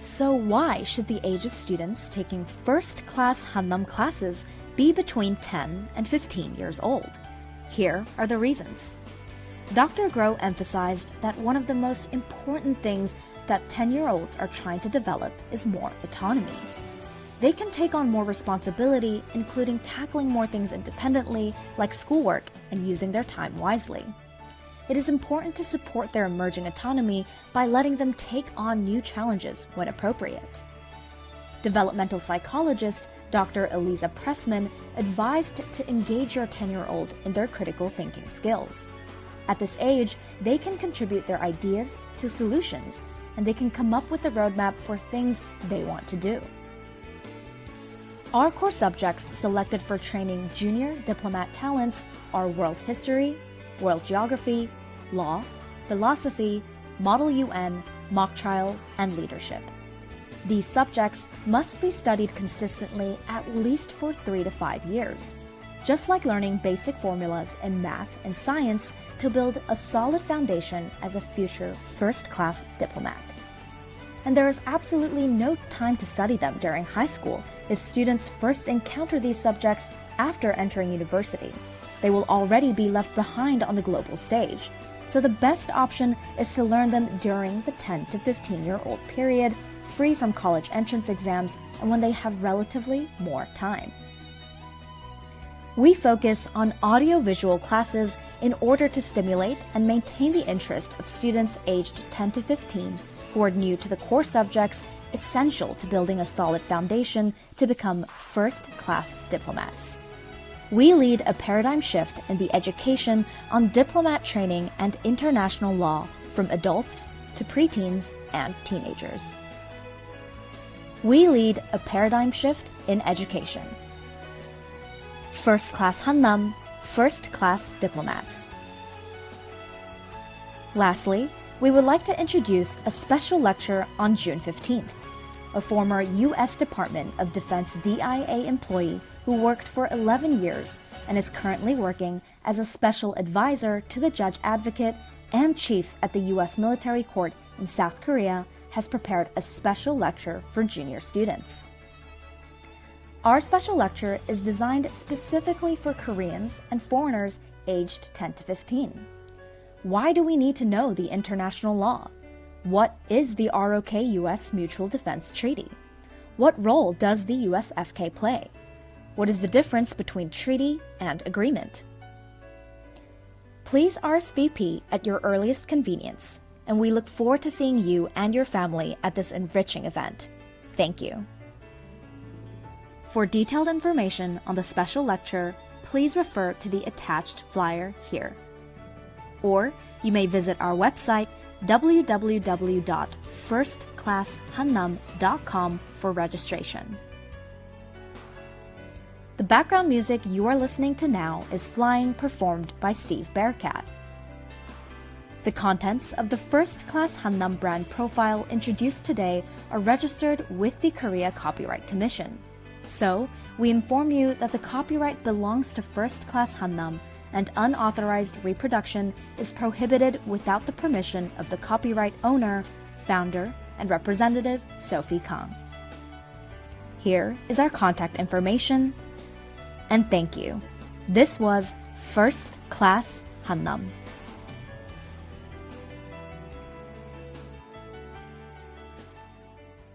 So why should the age of students taking first-class Hannam classes be between 10 and 15 years old? Here are the reasons. Dr. Groh emphasized that one of the most important things that 10-year-olds are trying to develop is more autonomy. They can take on more responsibility, including tackling more things independently, like schoolwork, and using their time wisely. It is important to support their emerging autonomy by letting them take on new challenges when appropriate. Developmental psychologist Dr. Eliza Pressman advised to engage your 10-year-old in their critical thinking skills. At this age, they can contribute their ideas to solutions, and they can come up with a roadmap for things they want to do. Our core subjects selected for training junior diplomat talents are World History, World Geography, Law, Philosophy, Model UN, Mock Trial, and Leadership. These subjects must be studied consistently at least for 3 to 5 years, just like learning basic formulas in math and science to build a solid foundation as a future first-class diplomat. And there is absolutely no time to study them during high school if students first encounter these subjects after entering university. They will already be left behind on the global stage. So the best option is to learn them during the 10 to 15-year-old period, free from college entrance exams and when they have relatively more time. We focus on audio-visual classes in order to stimulate and maintain the interest of students aged 10 to 15 who are new to the core subjects essential to building a solid foundation to become first-class diplomats. We lead a paradigm shift in the education on diplomat training and international law from adults to preteens and teenagers. We lead a paradigm shift in education. First-class Hannam, first-class diplomats. Lastly, we would like to introduce a special lecture on June 15th. A former U.S. Department of Defense DIA employee who worked for 11 years and is currently working as a special advisor to the judge advocate and chief at the U.S. military court in South Korea has prepared a special lecture for junior students. Our special lecture is designed specifically for Koreans and foreigners aged 10 to 15. Why do we need to know the international law? What is the ROK-US Mutual Defense Treaty? What role does the USFK play? What is the difference between treaty and agreement? Please RSVP at your earliest convenience, and we look forward to seeing you and your family at this enriching event. Thank you. For detailed information on the special lecture, please refer to the attached flyer here. Or you may visit our website www.firstclasshannam.com for registration. The background music you are listening to now is Flying, performed by Steve Bearcat. The contents of the First Class Hannam brand profile introduced today are registered with the Korea Copyright Commission. So, we inform you that the copyright belongs to First Class Hannam, and unauthorized reproduction is prohibited without the permission of the copyright owner, founder, and representative, Sophie Kang. Here is our contact information, and thank you. This was First Class Hannam.